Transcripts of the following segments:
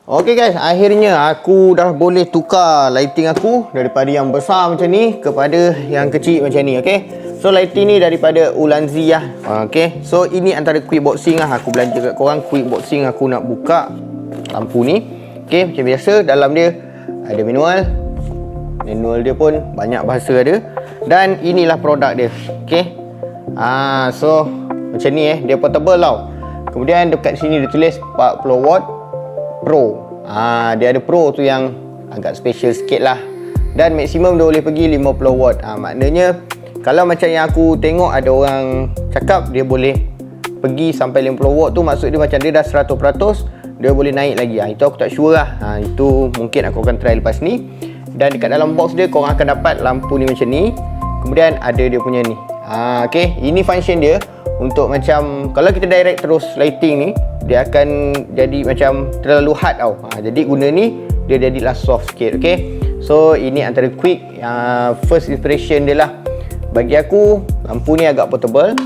Okay guys, akhirnya aku dah boleh tukar lighting aku daripada yang besar macam ni kepada yang kecil macam ni. Okay, so lighting ni daripada Ulanzi lah. Okay, so ini antara quick boxing lah. Aku belanja kat korang quick boxing. Aku nak buka lampu ni. Okay, macam biasa dalam dia ada manual. Manual dia pun banyak bahasa ada. Dan inilah produk dia. Okay, so macam ni dia portable tau. Kemudian dekat sini dia tulis 40 watt Pro. Dia ada Pro tu yang agak special sikit lah. Dan maksimum dia boleh pergi 50 watt. Maknanya kalau macam yang aku tengok ada orang cakap dia boleh pergi sampai 50 watt tu, maksud dia macam dia dah 100%, dia boleh naik lagi. Itu aku tak sure lah. Itu mungkin aku akan try lepas ni. Dan dekat dalam box dia korang akan dapat lampu ni macam ni. Kemudian ada dia punya ni. Okay, ini function dia untuk macam kalau kita direct terus lighting ni, dia akan jadi macam terlalu hard tau. Jadi guna ni dia jadilah soft sikit. Okay, so ini antara quick first impression dia lah. Bagi aku lampu ni agak portable.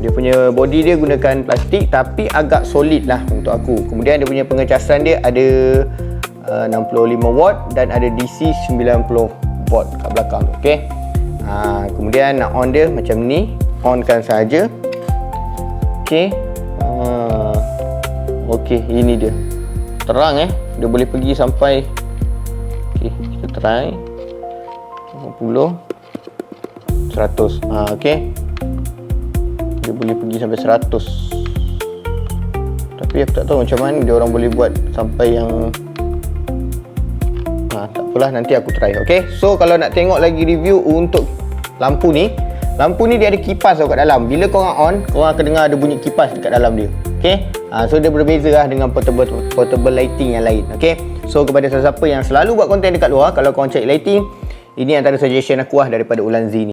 Dia punya body dia gunakan plastik tapi agak solid lah untuk aku. Kemudian dia punya pengecasan dia ada 65 watt dan ada DC 90 watt kat belakang tu. Okay, kemudian nak on dia macam ni, onkan saja. Okay, okay, ini dia terang dia boleh pergi sampai, okay, kita try 50 100. Okay, dia boleh pergi sampai 100. Tapi aku tak tahu macam mana dia orang boleh buat sampai yang tak apalah, nanti aku try. Okay, so kalau nak tengok lagi review untuk lampu ni dia ada kipas tau kat dalam. Bila korang on, korang akan dengar ada bunyi kipas dekat dalam dia. Okay, so dia berbeza lah dengan portable lighting yang lain. Okay, so kepada sesiapa yang selalu buat konten dekat luar, kalau korang cari lighting, ini antara suggestion aku lah daripada Ulanzi ni.